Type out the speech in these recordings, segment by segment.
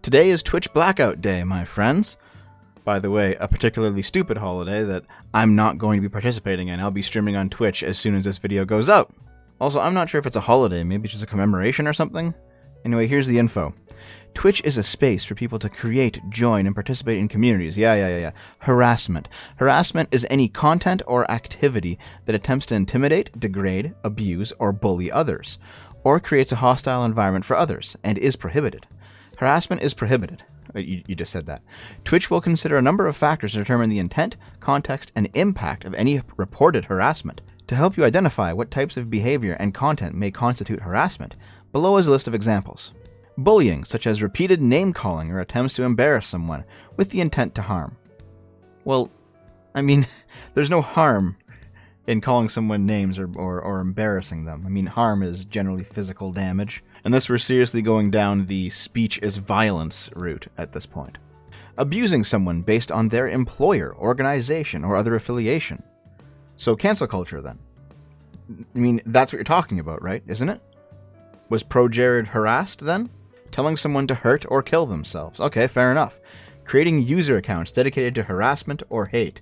Today is Twitch Blackout Day, my friends. By the way, a particularly stupid holiday that I'm not going to be participating in. I'll be streaming on Twitch as soon as this video goes out. Also, I'm not sure if it's a holiday, maybe it's just a commemoration or something. Anyway, here's the info. Twitch is a space for people to create, join, and participate in communities. Yeah. Harassment. Harassment is any content or activity that attempts to intimidate, degrade, abuse, or bully others, or creates a hostile environment for others, and is prohibited. Harassment is prohibited. You just said that. Twitch will consider a number of factors to determine the intent, context, and impact of any reported harassment. To help you identify what types of behavior and content may constitute harassment, below is a list of examples. Bullying, such as repeated name-calling or attempts to embarrass someone with the intent to harm. Well, I mean, there's no harm in calling someone names or embarrassing them. I mean, harm is generally physical damage, unless we're seriously going down the speech is violence route at this point. Abusing someone based on their employer, organization, or other affiliation. So cancel culture, then. I mean, that's what you're talking about, right? Isn't it? Was Pro-Jared harassed, then? Telling someone to hurt or kill themselves. Okay, fair enough. Creating user accounts dedicated to harassment or hate.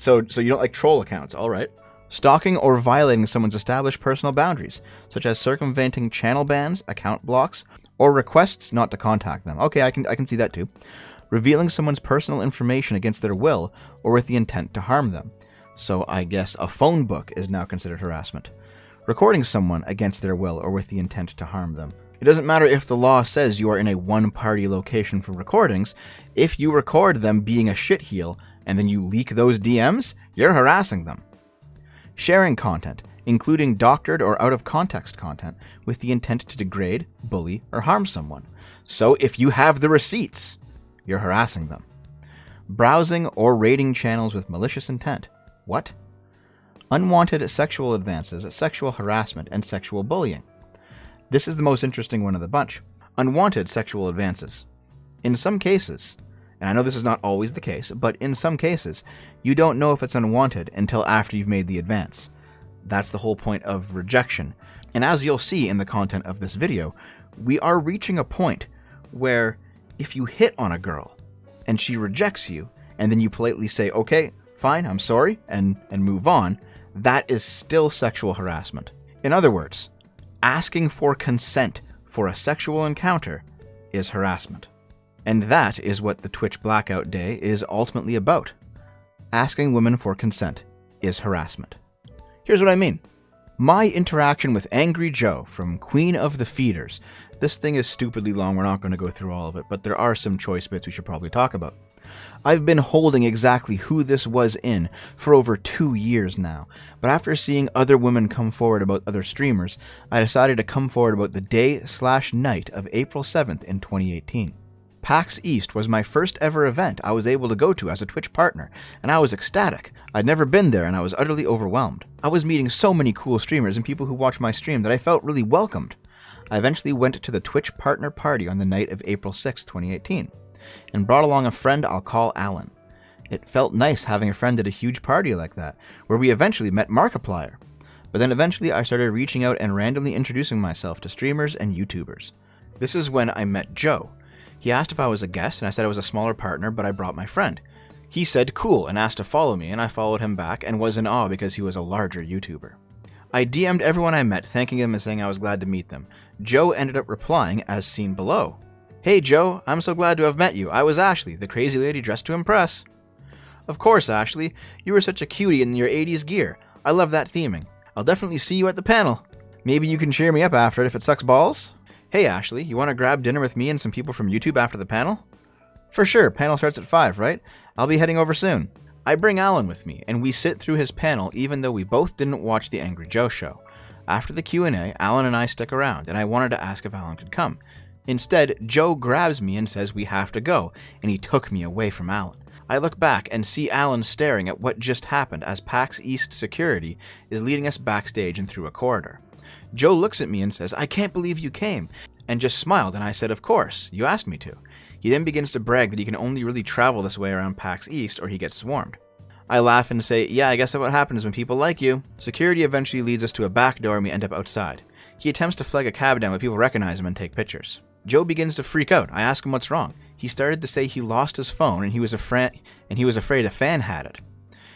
So you don't like troll accounts, alright. Stalking or violating someone's established personal boundaries, such as circumventing channel bans, account blocks, or requests not to contact them. Okay, I can see that too. Revealing someone's personal information against their will or with the intent to harm them. So I guess a phone book is now considered harassment. Recording someone against their will or with the intent to harm them. It doesn't matter if the law says you are in a one-party location for recordings. If you record them being a shitheel and then you leak those DMs, you're harassing them. Sharing content, including doctored or out-of-context content, with the intent to degrade, bully, or harm someone. So if you have the receipts, you're harassing them. Browsing or raiding channels with malicious intent. What? Unwanted sexual advances, sexual harassment, and sexual bullying. This is the most interesting one of the bunch. Unwanted sexual advances. In some cases, and I know this is not always the case, but in some cases, you don't know if it's unwanted until after you've made the advance. That's the whole point of rejection. And as you'll see in the content of this video, we are reaching a point where if you hit on a girl and she rejects you, and then you politely say, okay, fine, I'm sorry, and move on, that is still sexual harassment. In other words, asking for consent for a sexual encounter is harassment. And that is what the Twitch Blackout Day is ultimately about. Asking women for consent is harassment. Here's what I mean. My interaction with Angry Joe from Queen of the Feeders. This thing is stupidly long, we're not going to go through all of it, but there are some choice bits we should probably talk about. I've been holding exactly who this was in for over 2 years now, but after seeing other women come forward about other streamers, I decided to come forward about the day/night of April 7th in 2018. PAX East was my first ever event I was able to go to as a Twitch partner, and I was ecstatic. I'd never been there and I was utterly overwhelmed. I was meeting so many cool streamers and people who watch my stream that I felt really welcomed. I eventually went to the Twitch partner party on the night of April 6, 2018, and brought along a friend I'll call Alan. It felt nice having a friend at a huge party like that, where we eventually met Markiplier. But then eventually I started reaching out and randomly introducing myself to streamers and YouTubers. This is when I met Joe. He asked if I was a guest, and I said I was a smaller partner, but I brought my friend. He said cool and asked to follow me, and I followed him back and was in awe because he was a larger YouTuber. I DM'd everyone I met, thanking them and saying I was glad to meet them. Joe ended up replying as seen below. Hey Joe, I'm so glad to have met you. I was Ashley, the crazy lady dressed to impress. Of course, Ashley. You were such a cutie in your 80s gear. I love that theming. I'll definitely see you at the panel. Maybe you can cheer me up after it if it sucks balls? Hey Ashley, you want to grab dinner with me and some people from YouTube after the panel? For sure, panel starts at 5, right? I'll be heading over soon. I bring Alan with me, and we sit through his panel even though we both didn't watch the Angry Joe show. After the Q&A, Alan and I stick around, and I wanted to ask if Alan could come. Instead, Joe grabs me and says we have to go, and he took me away from Alan. I look back and see Alan staring at what just happened as PAX East security is leading us backstage and through a corridor. Joe looks at me and says, I can't believe you came, and just smiled, and I said, of course, you asked me to. He then begins to brag that he can only really travel this way around PAX East or he gets swarmed. I laugh and say, yeah, I guess that's what happens when people like you. Security eventually leads us to a back door and we end up outside. He attempts to flag a cab down but people recognize him and take pictures. Joe begins to freak out. I ask him what's wrong. He started to say he lost his phone and he was afraid a fan had it.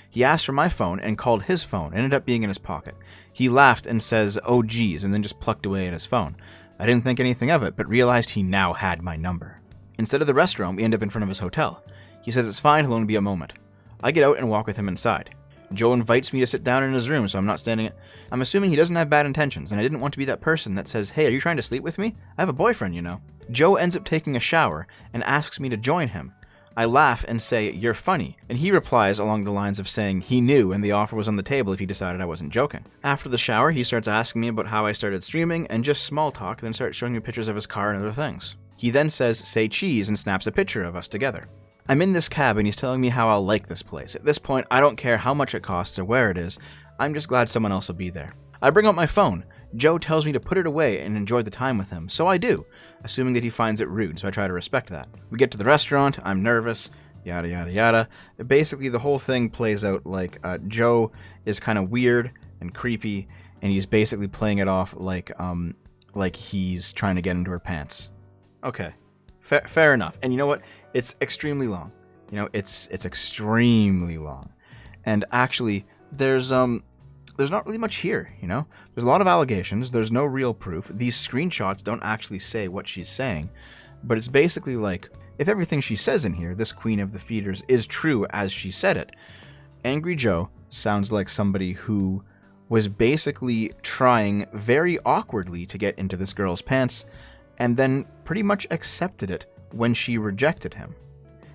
He asked for my phone and called his phone. It ended up being in his pocket. He laughed and says, "Oh geez," and then just plucked away at his phone. I didn't think anything of it, but realized he now had my number. Instead of the restaurant, we end up in front of his hotel. He says it's fine, he'll only be a moment. I get out and walk with him inside. Joe invites me to sit down in his room, so I'm not standing it. I'm assuming he doesn't have bad intentions, and I didn't want to be that person that says, "Hey, are you trying to sleep with me? I have a boyfriend, you know." Joe ends up taking a shower and asks me to join him. I laugh and say, "You're funny," and he replies along the lines of saying he knew and the offer was on the table if he decided I wasn't joking. After the shower, he starts asking me about how I started streaming and just small talk, then starts showing me pictures of his car and other things. He then says, "Say cheese," and snaps a picture of us together. I'm in this cab and he's telling me how I'll like this place. At this point, I don't care how much it costs or where it is. I'm just glad someone else will be there. I bring out my phone. Joe tells me to put it away and enjoy the time with him, so I do, assuming that he finds it rude, so I try to respect that. We get to the restaurant, I'm nervous, yada yada yada. Basically, the whole thing plays out like Joe is kind of weird and creepy, and he's basically playing it off like he's trying to get into her pants. Okay, fair enough. And you know what? It's extremely long. You know, it's extremely long, and actually, there's not really much here, you know? There's a lot of allegations, there's no real proof, these screenshots don't actually say what she's saying, but it's basically like, if everything she says in here, this Queen of the Feeders, is true as she said it, Angry Joe sounds like somebody who was basically trying very awkwardly to get into this girl's pants, and then pretty much accepted it when she rejected him.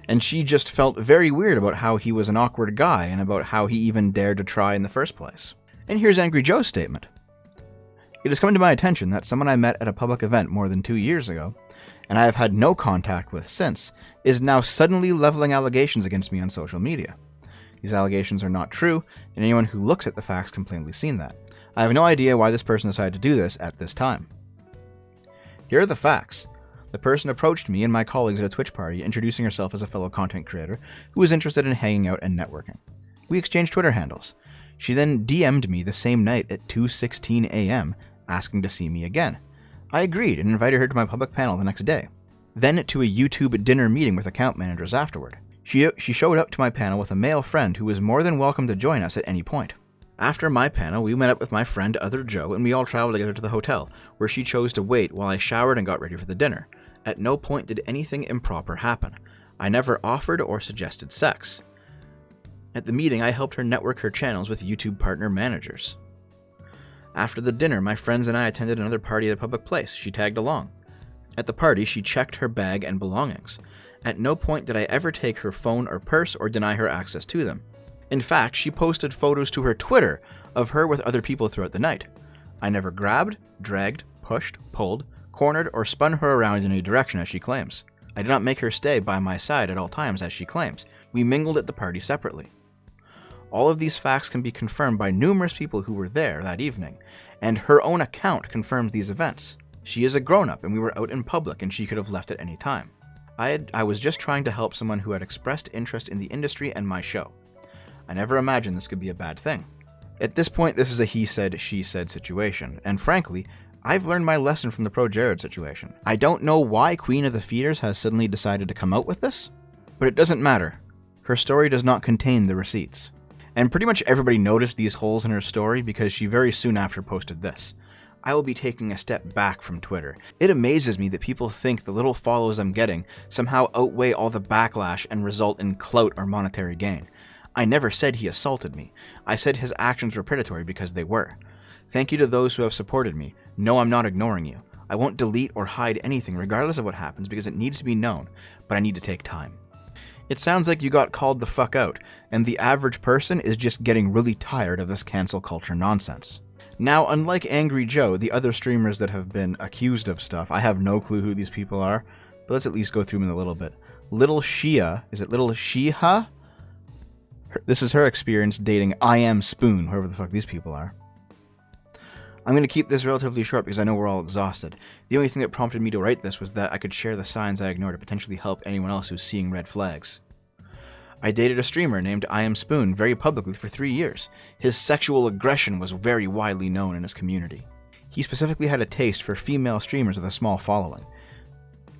And she just felt very weird about how he was an awkward guy, and about how he even dared to try in the first place. And here's Angry Joe's statement. It has come to my attention that someone I met at a public event more than 2 years ago, and I have had no contact with since, is now suddenly leveling allegations against me on social media. These allegations are not true, and anyone who looks at the facts can plainly see that. I have no idea why this person decided to do this at this time. Here are the facts. The person approached me and my colleagues at a Twitch party, introducing herself as a fellow content creator who was interested in hanging out and networking. We exchanged Twitter handles. She then DM'd me the same night at 2:16 a.m., asking to see me again. I agreed and invited her to my public panel the next day, then to a YouTube dinner meeting with account managers afterward. She showed up to my panel with a male friend who was more than welcome to join us at any point. After my panel, we met up with my friend Other Joe, and we all traveled together to the hotel, where she chose to wait while I showered and got ready for the dinner. At no point did anything improper happen. I never offered or suggested sex. At the meeting, I helped her network her channels with YouTube partner managers. After the dinner, my friends and I attended another party at a public place. She tagged along. At the party, she checked her bag and belongings. At no point did I ever take her phone or purse or deny her access to them. In fact, she posted photos to her Twitter of her with other people throughout the night. I never grabbed, dragged, pushed, pulled, cornered, or spun her around in any direction as she claims. I did not make her stay by my side at all times as she claims. We mingled at the party separately. All of these facts can be confirmed by numerous people who were there that evening, and her own account confirmed these events. She is a grown-up and we were out in public and she could have left at any time. I was just trying to help someone who had expressed interest in the industry and my show. I never imagined this could be a bad thing. At this point, this is a he said, she said situation, and frankly, I've learned my lesson from the Pro Jared situation. I don't know why Queen of the Feeders has suddenly decided to come out with this, but it doesn't matter. Her story does not contain the receipts. And pretty much everybody noticed these holes in her story because she very soon after posted this. I will be taking a step back from Twitter. It amazes me that people think the little follows I'm getting somehow outweigh all the backlash and result in clout or monetary gain. I never said he assaulted me. I said his actions were predatory because they were. Thank you to those who have supported me. No, I'm not ignoring you. I won't delete or hide anything regardless of what happens because it needs to be known, but I need to take time. It sounds like you got called the fuck out, and the average person is just getting really tired of this cancel culture nonsense. Now, unlike Angry Joe, the other streamers that have been accused of stuff, I have no clue who these people are, but let's at least go through them a little bit. Little Shia, is it Little Shiha? This is her experience dating I Am Spoon, whoever the fuck these people are. I'm going to keep this relatively short because I know we're all exhausted. The only thing that prompted me to write this was that I could share the signs I ignored to potentially help anyone else who's seeing red flags. I dated a streamer named I Am Spoon very publicly for 3 years. His sexual aggression was very widely known in his community. He specifically had a taste for female streamers with a small following.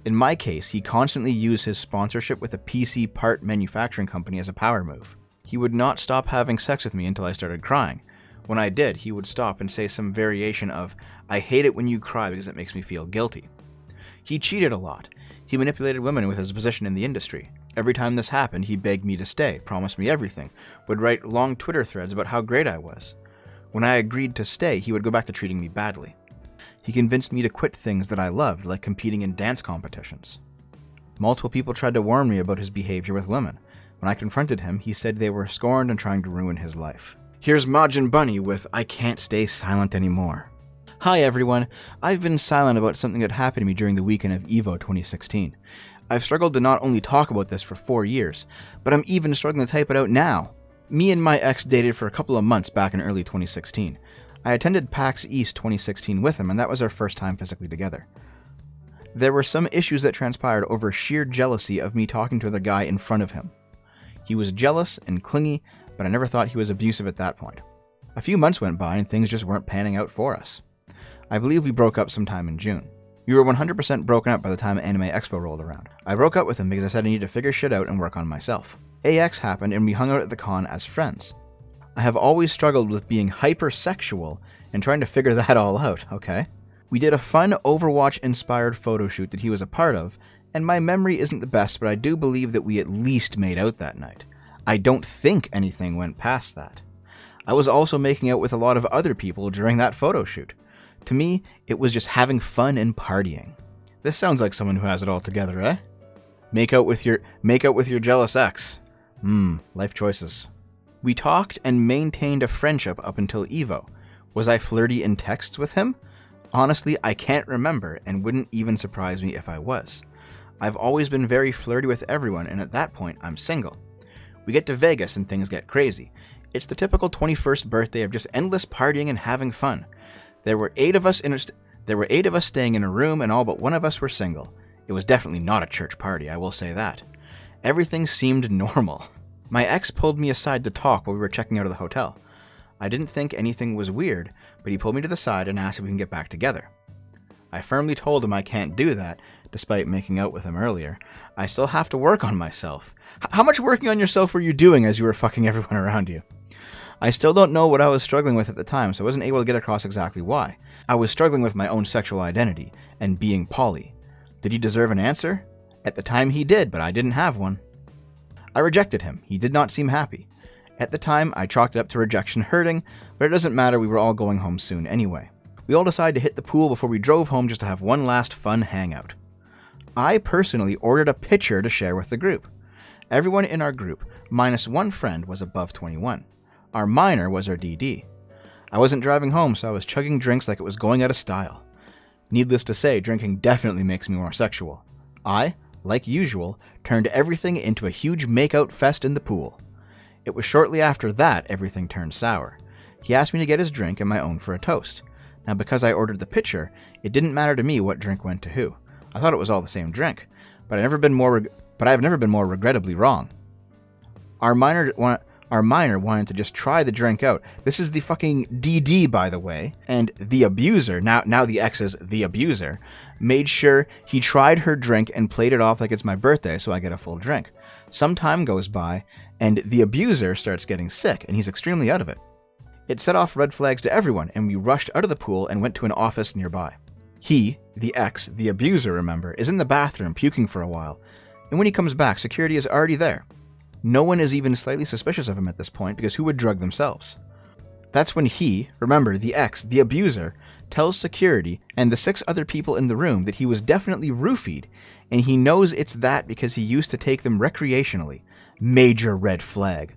In my case, he constantly used his sponsorship with a PC part manufacturing company as a power move. He would not stop having sex with me until I started crying. When I did, he would stop and say some variation of, "I hate it when you cry because it makes me feel guilty." He cheated a lot. He manipulated women with his position in the industry. Every time this happened, he begged me to stay, promised me everything, would write long Twitter threads about how great I was. When I agreed to stay, he would go back to treating me badly. He convinced me to quit things that I loved, like competing in dance competitions. Multiple people tried to warn me about his behavior with women. When I confronted him, he said they were scorned and trying to ruin his life. Here's Majin Bunny with "I Can't Stay Silent Anymore." Hi everyone, I've been silent about something that happened to me during the weekend of EVO 2016. I've struggled to not only talk about this for 4 years, but I'm even struggling to type it out now. Me and my ex dated for a couple of months back in early 2016. I attended PAX East 2016 with him, and that was our first time physically together. There were some issues that transpired over sheer jealousy of me talking to the guy in front of him. He was jealous and clingy, but I never thought he was abusive at that point. A few months went by and things just weren't panning out for us. I believe we broke up sometime in June. We were 100% broken up by the time Anime Expo rolled around. I broke up with him because I said I needed to figure shit out and work on myself. AX happened and we hung out at the con as friends. I have always struggled with being hypersexual and trying to figure that all out, okay? We did a fun Overwatch-inspired photo shoot that he was a part of, and my memory isn't the best, but I do believe that we at least made out that night. I don't think anything went past that. I was also making out with a lot of other people during that photo shoot. To me, it was just having fun and partying. This sounds like someone who has it all together, eh? Make out with your jealous ex. Life choices. We talked and maintained a friendship up until EVO. Was I flirty in texts with him? Honestly, I can't remember and wouldn't even surprise me if I was. I've always been very flirty with everyone, and at that point, I'm single. We get to Vegas and things get crazy. It's the typical 21st birthday of just endless partying and having fun. There were 8 of us staying in a room, and all but one of us were single. It was definitely not a church party, I will say that. Everything seemed normal. My ex pulled me aside to talk while we were checking out of the hotel. I didn't think anything was weird, but he pulled me to the side and asked if we can get back together. I firmly told him I can't do that, despite making out with him earlier. I still have to work on myself. How much working on yourself were you doing as you were fucking everyone around you? I still don't know what I was struggling with at the time, so I wasn't able to get across exactly why. I was struggling with my own sexual identity, and being poly. Did he deserve an answer? At the time he did, but I didn't have one. I rejected him. He did not seem happy. At the time, I chalked it up to rejection hurting, but it doesn't matter, we were all going home soon anyway. We all decided to hit the pool before we drove home just to have one last fun hangout. I personally ordered a picture to share with the group. Everyone in our group, minus one friend, was above 21. Our minor was our DD. I wasn't driving home, so I was chugging drinks like it was going out of style. Needless to say, drinking definitely makes me more sexual. I, like usual, turned everything into a huge make-out fest in the pool. It was shortly after that everything turned sour. He asked me to get his drink and my own for a toast. Now, because I ordered the pitcher, it didn't matter to me what drink went to who. I thought it was all the same drink, but I've never been more regrettably wrong. Our minor wanted to just try the drink out. This is the fucking DD, by the way, and the abuser, now the ex is the abuser, made sure he tried her drink and played it off like it's my birthday so I get a full drink. Some time goes by, and the abuser starts getting sick, and he's extremely out of it. It set off red flags to everyone, and we rushed out of the pool and went to an office nearby. He, the ex, the abuser, remember, is in the bathroom puking for a while, and when he comes back, security is already there. No one is even slightly suspicious of him at this point, because who would drug themselves? That's when he, remember, the ex, the abuser, tells security and the 6 other people in the room that he was definitely roofied, and he knows it's that because he used to take them recreationally. Major red flag.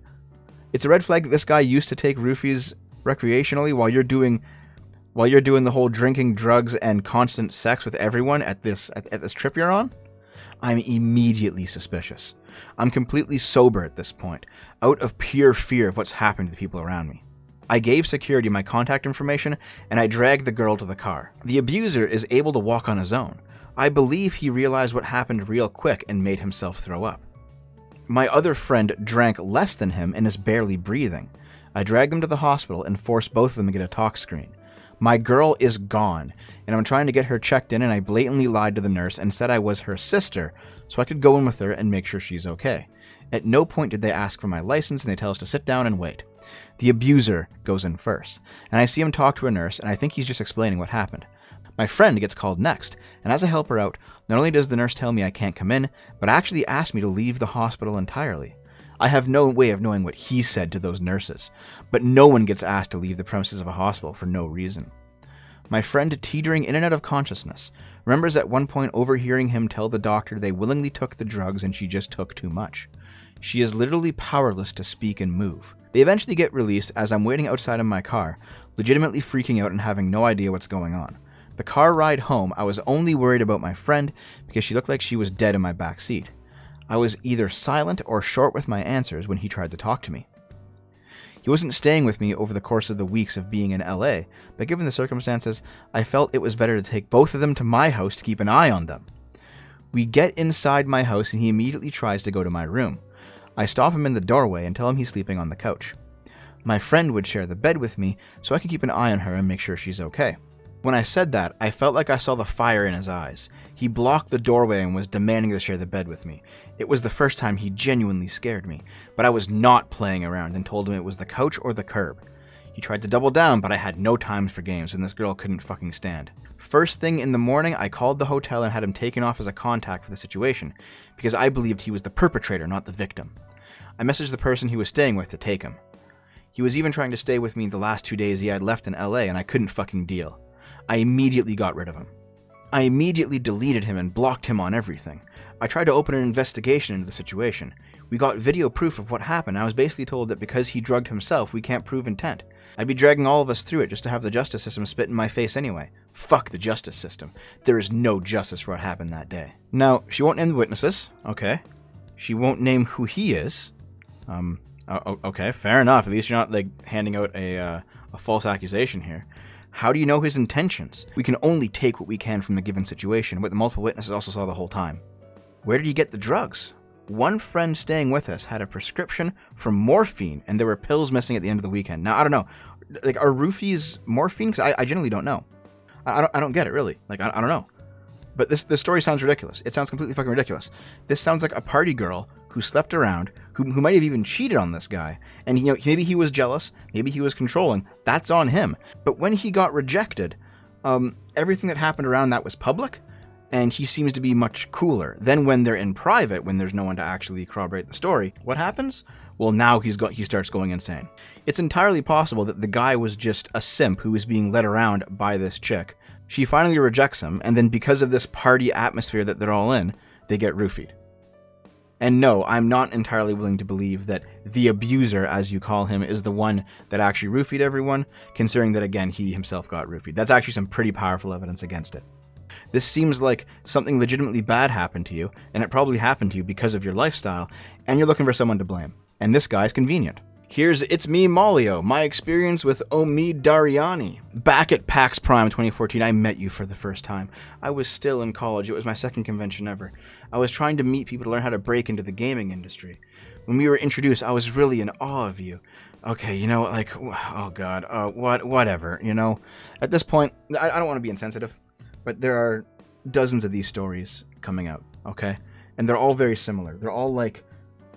It's a red flag that this guy used to take roofies recreationally while you're doing the whole drinking, drugs, and constant sex with everyone at this trip you're on. I'm immediately suspicious. I'm completely sober at this point, out of pure fear of what's happened to the people around me. I gave security my contact information, and I dragged the girl to the car. The abuser is able to walk on his own. I believe he realized what happened real quick and made himself throw up. My other friend drank less than him and is barely breathing. I dragged them to the hospital and forced both of them to get a tox screen. My girl is gone, and I'm trying to get her checked in, and I blatantly lied to the nurse and said I was her sister so I could go in with her and make sure she's okay. At no point did they ask for my license, and they tell us to sit down and wait. The abuser goes in first, and I see him talk to a nurse, and I think he's just explaining what happened. My friend gets called next, and as I help her out, not only does the nurse tell me I can't come in, but actually asks me to leave the hospital entirely. I have no way of knowing what he said to those nurses, but no one gets asked to leave the premises of a hospital for no reason. My friend, teetering in and out of consciousness, remembers at one point overhearing him tell the doctor they willingly took the drugs and she just took too much. She is literally powerless to speak and move. They eventually get released as I'm waiting outside of my car, legitimately freaking out and having no idea what's going on. The car ride home, I was only worried about my friend because she looked like she was dead in my back seat. I was either silent or short with my answers when he tried to talk to me. He wasn't staying with me over the course of the weeks of being in LA, but given the circumstances, I felt it was better to take both of them to my house to keep an eye on them. We get inside my house and he immediately tries to go to my room. I stop him in the doorway and tell him he's sleeping on the couch. My friend would share the bed with me so I could keep an eye on her and make sure she's okay. When I said that, I felt like I saw the fire in his eyes. He blocked the doorway and was demanding to share the bed with me. It was the first time he genuinely scared me, but I was not playing around and told him it was the couch or the curb. He tried to double down, but I had no time for games and this girl couldn't fucking stand. First thing in the morning, I called the hotel and had him taken off as a contact for the situation, because I believed he was the perpetrator, not the victim. I messaged the person he was staying with to take him. He was even trying to stay with me the last 2 days he had left in LA, and I couldn't fucking deal. I immediately got rid of him. I immediately deleted him and blocked him on everything. I tried to open an investigation into the situation. We got video proof of what happened. I was basically told that because he drugged himself, we can't prove intent. I'd be dragging all of us through it just to have the justice system spit in my face anyway. Fuck the justice system. There is no justice for what happened that day. Now, she won't name the witnesses. Okay. She won't name who he is. Okay, fair enough. At least you're not, like, handing out a false accusation here. How do you know his intentions? We can only take what we can from the given situation, what the multiple witnesses also saw the whole time. Where did he get the drugs? One friend staying with us had a prescription for morphine, and there were pills missing at the end of the weekend. Now, I don't know. Like, are roofies morphine? Because I generally don't know. I don't get it, really. Like, I don't know. But this story sounds ridiculous. It sounds completely fucking ridiculous. This sounds like a party girl who slept around, who might have even cheated on this guy. And, you know, maybe he was jealous, maybe he was controlling. That's on him. But when he got rejected, everything that happened around that was public, and he seems to be much cooler. Then when they're in private, when there's no one to actually corroborate the story, what happens? Well, now he starts going insane. It's entirely possible that the guy was just a simp who was being led around by this chick. She finally rejects him, and then because of this party atmosphere that they're all in, they get roofied. And no, I'm not entirely willing to believe that the abuser, as you call him, is the one that actually roofied everyone, considering that, again, he himself got roofied. That's actually some pretty powerful evidence against it. This seems like something legitimately bad happened to you, and it probably happened to you because of your lifestyle, and you're looking for someone to blame. And this guy's convenient. Here's It's Me Molio, my experience with Omid Dariani. Back at PAX Prime 2014, I met you for the first time. I was still in college. It was my second convention ever. I was trying to meet people to learn how to break into the gaming industry. When we were introduced, I was really in awe of you. Okay, you know, like, oh god, whatever, you know. At this point, I don't want to be insensitive, but there are dozens of these stories coming out, okay? And they're all very similar. They're all like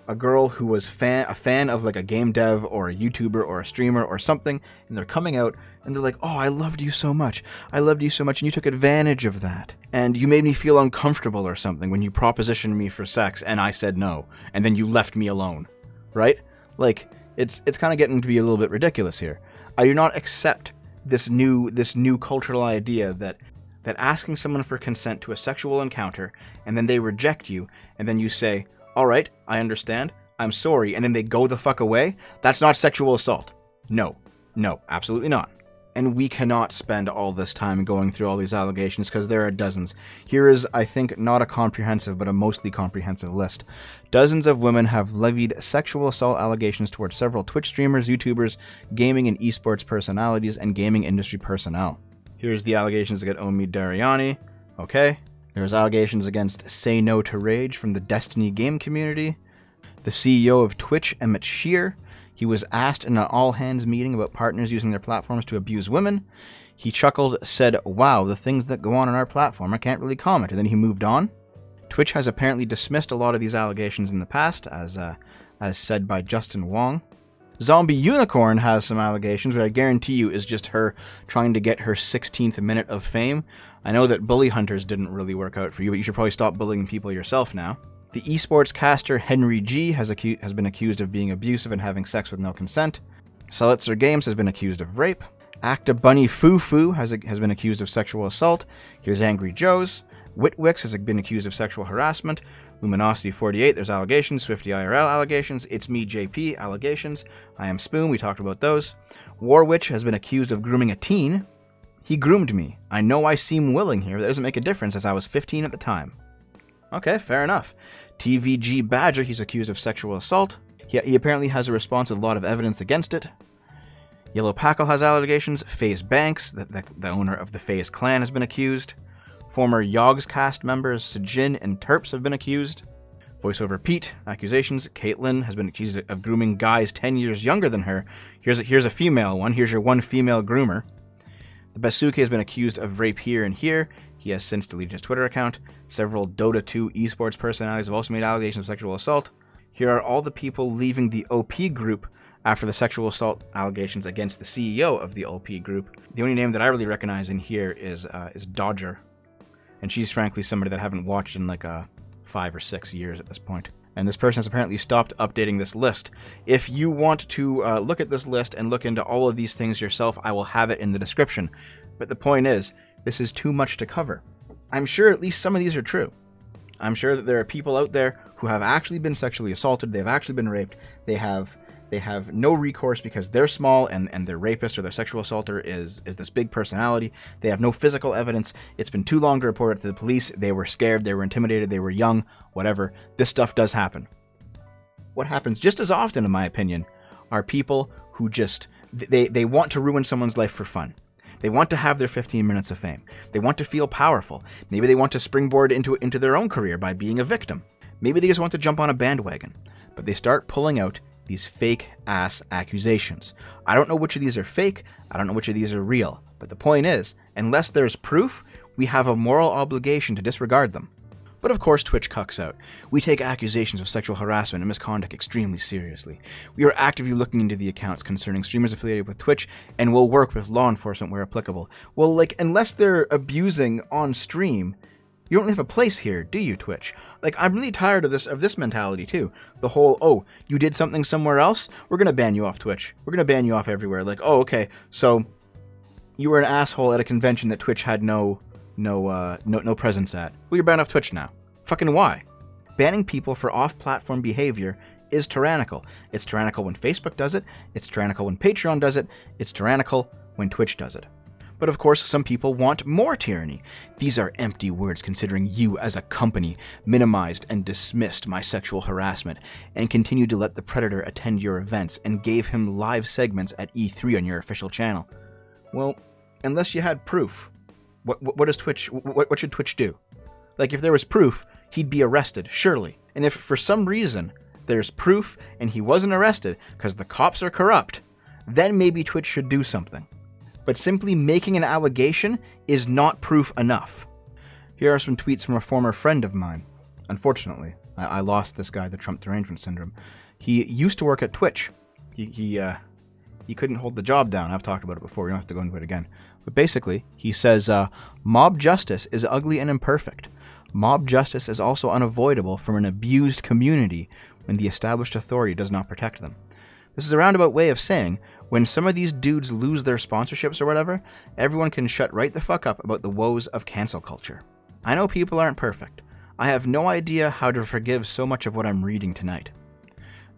a girl who was a fan of like a game dev or a YouTuber or a streamer or something, and they're coming out and they're like, oh, I loved you so much. I loved you so much, and you took advantage of that. And you made me feel uncomfortable or something when you propositioned me for sex, and I said no, and then you left me alone, right? Like, it's kind of getting to be a little bit ridiculous here. I do not accept this new cultural idea that asking someone for consent to a sexual encounter, and then they reject you, and then you say, all right, I understand, I'm sorry, and then they go the fuck away, that's not sexual assault. No, absolutely not. And we cannot spend all this time going through all these allegations because there are dozens. Here is, I think, not a comprehensive, but a mostly comprehensive list. Dozens of women have levied sexual assault allegations towards several Twitch streamers, YouTubers, gaming and esports personalities, and gaming industry personnel. Here's the allegations against Omid Dariani. Okay. There's allegations against Say No to Rage from the Destiny game community. The CEO of Twitch, Emmett Shear. He was asked in an all-hands meeting about partners using their platforms to abuse women. He chuckled, said, "Wow, the things that go on our platform, I can't really comment," and then he moved on. Twitch has apparently dismissed a lot of these allegations in the past, as said by Justin Wong. Zombie Unicorn has some allegations, but I guarantee you is just her trying to get her 16th minute of fame. I know that Bully Hunters didn't really work out for you, but you should probably stop bullying people yourself now. The esports caster Henry G has been accused of being abusive and having sex with no consent. Selitzer Games has been accused of rape. Acta Bunny Foo Foo has been accused of sexual assault. Here's Angry Joe's. Witwix has been accused of sexual harassment. Luminosity 48, there's allegations. Swifty IRL allegations. It's Me JP allegations. I Am Spoon, we talked about those. Warwitch has been accused of grooming a teen. He groomed me. I know I seem willing here, but that doesn't make a difference as I was 15 at the time. Okay, fair enough. TVG Badger, he's accused of sexual assault. He apparently has a response with a lot of evidence against it. Yellow Packle has allegations. FaZe Banks, the owner of the FaZe clan, has been accused. Former Yogscast members Sejin and Terps have been accused. Voiceover Pete, accusations. Caitlyn has been accused of grooming guys 10 years younger than her. Here's a female one. Here's your one female groomer. The Basuke has been accused of rape here and here. He has since deleted his Twitter account. Several Dota 2 esports personalities have also made allegations of sexual assault. Here are all the people leaving the OP group after the sexual assault allegations against the CEO of the OP group. The only name that I really recognize in here is Dodger. And she's frankly somebody that I haven't watched in like 5 or 6 years at this point. And this person has apparently stopped updating this list. If you want to look at this list and look into all of these things yourself, I will have it in the description. But the point is, this is too much to cover. I'm sure at least some of these are true. I'm sure that there are people out there who have actually been sexually assaulted, they've actually been raped, they have no recourse because they're small and their rapist or their sexual assaulter is this big personality. They have no physical evidence. It's been too long to report it to the police. They were scared, they were intimidated, they were young, whatever. This stuff does happen. What happens just as often, in my opinion, are people who just, they want to ruin someone's life for fun. They want to have their 15 minutes of fame. They want to feel powerful. Maybe they want to springboard into their own career by being a victim. Maybe they just want to jump on a bandwagon. But they start pulling out these fake-ass accusations. I don't know which of these are fake, I don't know which of these are real, but the point is, unless there's proof, we have a moral obligation to disregard them. But of course Twitch cucks out. We take accusations of sexual harassment and misconduct extremely seriously. We are actively looking into the accounts concerning streamers affiliated with Twitch, and will work with law enforcement where applicable. Well, like, unless they're abusing on stream, you don't have a place here, do you, Twitch? Like, I'm really tired of this mentality, too. The whole, oh, you did something somewhere else? We're gonna ban you off Twitch. We're gonna ban you off everywhere. Like, oh, okay, so you were an asshole at a convention that Twitch had no presence at. Well, you're banned off Twitch now. Fucking why? Banning people for off-platform behavior is tyrannical. It's tyrannical when Facebook does it. It's tyrannical when Patreon does it. It's tyrannical when Twitch does it. But of course, some people want more tyranny. These are empty words considering you as a company minimized and dismissed my sexual harassment and continued to let the predator attend your events and gave him live segments at E3 on your official channel. Well, unless you had proof, what does Twitch, what should Twitch do? Like, if there was proof, he'd be arrested, surely. And if for some reason there's proof and he wasn't arrested because the cops are corrupt, then maybe Twitch should do something. But simply making an allegation is not proof enough. Here are some tweets from a former friend of mine. Unfortunately, I lost this guy, the Trump derangement syndrome. He used to work at Twitch. He couldn't hold the job down. I've talked about it before. We don't have to go into it again. But basically, he says, mob justice is ugly and imperfect. Mob justice is also unavoidable from an abused community when the established authority does not protect them. This is a roundabout way of saying, when some of these dudes lose their sponsorships or whatever, everyone can shut right the fuck up about the woes of cancel culture. I know people aren't perfect. I have no idea how to forgive so much of what I'm reading tonight.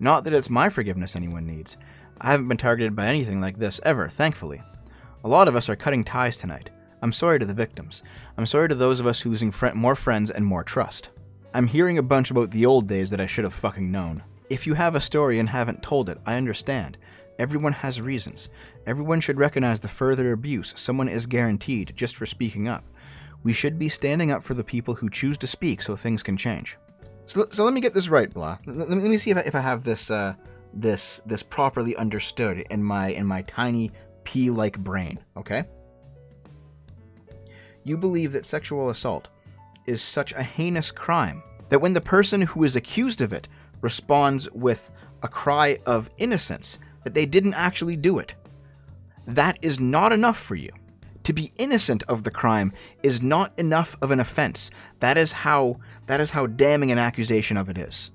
Not that it's my forgiveness anyone needs. I haven't been targeted by anything like this ever, thankfully. A lot of us are cutting ties tonight. I'm sorry to the victims. I'm sorry to those of us who are losing more friends and more trust. I'm hearing a bunch about the old days that I should have fucking known. If you have a story and haven't told it, I understand. Everyone has reasons. Everyone should recognize the further abuse someone is guaranteed just for speaking up. We should be standing up for the people who choose to speak so things can change. So let me get this right, Blah. Let me see if I have this properly understood in my tiny pea-like brain, okay? You believe that sexual assault is such a heinous crime that when the person who is accused of it responds with a cry of innocence, that they didn't actually do it, that is not enough for you. To be innocent of the crime is not enough of an offense. That is how damning an accusation of it is.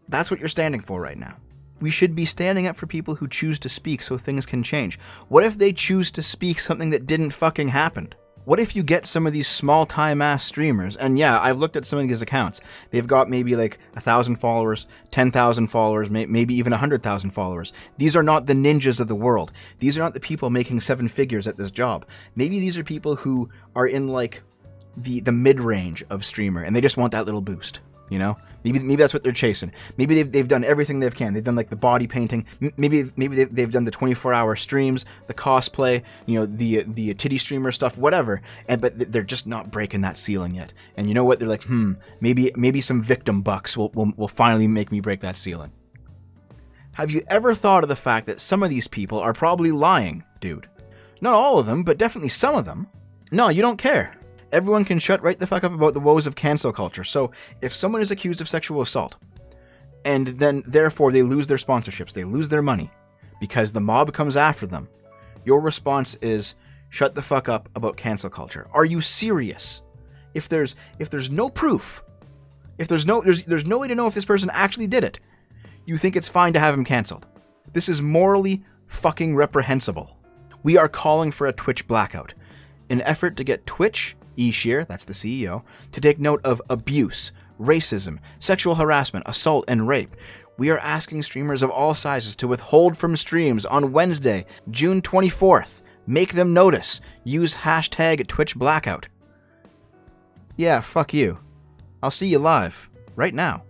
That's what you're standing for right now. We should be standing up for people who choose to speak so things can change. What if they choose to speak something that didn't fucking happen? What if you get some of these small-time ass streamers, and yeah, I've looked at some of these accounts. They've got maybe like 1,000 followers, 10,000 followers, maybe even 100,000 followers. These are not the ninjas of the world. These are not the people making 7 figures at this job. Maybe these are people who are in like the mid-range of streamer, and they just want that little boost, you know? Maybe that's what they're chasing. Maybe they've done everything they can. They've done like the body painting. Maybe they've done the 24-hour streams, the cosplay, you know, the titty streamer stuff, whatever. But they're just not breaking that ceiling yet. And you know what? They're like, maybe some victim bucks will finally make me break that ceiling. Have you ever thought of the fact that some of these people are probably lying, dude? Not all of them, but definitely some of them. No, you don't care. Everyone can shut right the fuck up about the woes of cancel culture. So if someone is accused of sexual assault, and then therefore they lose their sponsorships, they lose their money, because the mob comes after them, your response is, shut the fuck up about cancel culture. Are you serious? If there's no proof, if there's no way to know if this person actually did it, you think it's fine to have him canceled. This is morally fucking reprehensible. We are calling for a Twitch blackout, an effort to get Twitch, E-Shear, that's the CEO, to take note of abuse, racism, sexual harassment, assault, and rape. We are asking streamers of all sizes to withhold from streams on Wednesday, June 24th. Make them notice. Use hashtag Twitch Blackout. Yeah, fuck you. I'll see you live, right now.